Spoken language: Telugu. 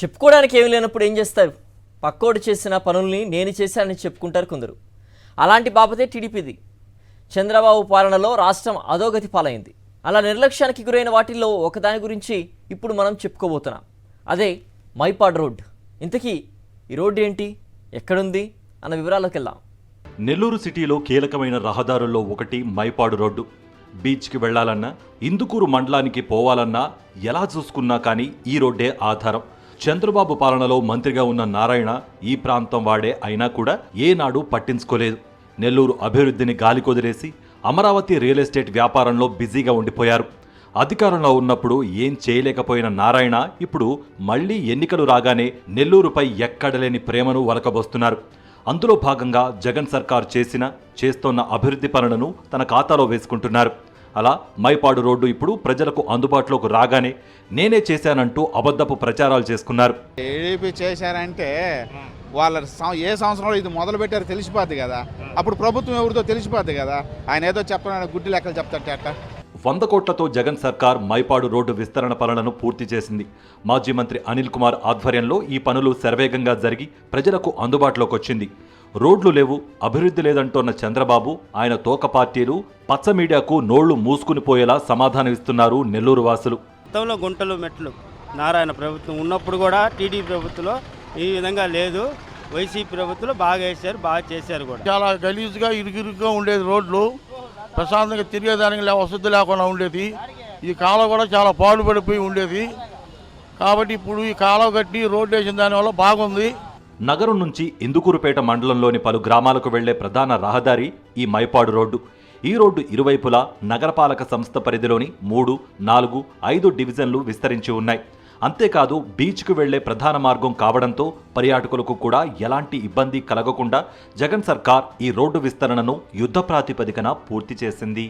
చెప్పుకోవడానికి ఏమీ లేనప్పుడు ఏం చేస్తారు? పక్కోడు చేసిన పనుల్ని నేను చేశానని చెప్పుకుంటారు కొందరు. అలాంటి బాపతే టీడీపీది. చంద్రబాబు పాలనలో రాష్ట్రం అధోగతి పాలైంది. అలా నిర్లక్ష్యానికి గురైన వాటిల్లో ఒకదాని గురించి ఇప్పుడు మనం చెప్పుకోబోతున్నాం. అదే మైపాడ్ రోడ్. ఇంతకీ ఈ రోడ్డు ఏంటి, ఎక్కడుంది అన్న వివరాల్లోకి వెళ్దాం. నెల్లూరు సిటీలో కీలకమైన రహదారుల్లో ఒకటి మైపాడు రోడ్డు. బీచ్కి వెళ్లాలన్నా, ఇందుకూరు మండలానికి పోవాలన్నా ఎలా చూసుకున్నా కానీ ఈ రోడ్డే ఆధారం. చంద్రబాబు పాలనలో మంత్రిగా ఉన్న నారాయణ ఈ ప్రాంతం వాడే అయినా కూడా ఏనాడు పట్టించుకోలేదు. నెల్లూరు అభివృద్ధిని గాలికొదిలేసి అమరావతి రియల్ ఎస్టేట్ వ్యాపారంలో బిజీగా ఉండిపోయారు. అధికారంలో ఉన్నప్పుడు ఏం చేయలేకపోయిన నారాయణ ఇప్పుడు మళ్లీ ఎన్నికలు రాగానే నెల్లూరుపై ఎక్కడలేని ప్రేమను వలకబోస్తున్నారు. అందులో భాగంగా జగన్ సర్కార్ చేస్తోన్న అభివృద్ధి పనులను తన ఖాతాలో వేసుకుంటున్నారు. అలా మైపాడు రోడ్డు ఇప్పుడు ప్రజలకు అందుబాటులోకి రాగానే నేనే చేశానంటూ అబద్ధపు ప్రచారాలు చేసుకున్నారు. టీడీపీ చేశారంటే వాళ్ళ ఏ సంవత్సరంలో ఇది మొదలు పెట్టారో తెలిసిపోద్ది కదా. అప్పుడు ప్రభుత్వం ఎవరితో తెలిసిపోద్ది కదా. ఆయన ఏదో చెప్తున్నాడు, గుడ్డి లెక్కలు చెప్తాట అట్ట. 100 కోట్లతో జగన్ సర్కార్ మైపాడు రోడ్డు విస్తరణ పనులను పూర్తి చేసింది. మాజీ మంత్రి అనిల్ కుమార్ ఆధ్వర్యంలో ఈ పనులు శరవేగంగా జరిగి ప్రజలకు అందుబాటులోకి వచ్చింది. రోడ్లు లేవు, అభివృద్ధి లేదంటోన్న చంద్రబాబు, ఆయన తోక పార్టీలు పచ్చ మీడియాకు నోళ్లు మూసుకుని పోయేలా సమాధానమిస్తున్నారు నెల్లూరు వాసులు. గతంలో గుంటలు మెట్లు నారాయణ ప్రభుత్వం ఉన్నప్పుడు కూడా టీడీపీ ప్రభుత్వంలో ఈ విధంగా లేదు. వైసీపీ ప్రభుత్వంలో బాగా వేశారు, బాగా చేశారు కూడా. చాలా గలీజ్గా ఇరుగిరుగ్గా ఉండేది రోడ్లు, ప్రశాంతంగా తిరిగేదానికి వసతి లేకుండా ఉండేది. ఈ కాలువ కూడా చాలా పాడుపడిపోయి ఉండేది. కాబట్టి ఇప్పుడు ఈ కాలువ కట్టి రోడ్డు వేసిన దానివల్ల బాగుంది. నగరం నుంచి ఇందుకూరుపేట మండలంలోని పలు గ్రామాలకు వెళ్లే ప్రధాన రహదారి ఈ మైపాడు రోడ్డు. ఈ రోడ్డు ఇరువైపులా నగరపాలక సంస్థ పరిధిలోని 3, 4, 5 డివిజన్లు విస్తరించి ఉన్నాయి. అంతేకాదు బీచ్కు వెళ్లే ప్రధాన మార్గం కావడంతో పర్యాటకులకు కూడా ఎలాంటి ఇబ్బంది కలగకుండా జగన్ సర్కార్ ఈ రోడ్డు విస్తరణను యుద్ధ ప్రాతిపదికన పూర్తి చేసింది.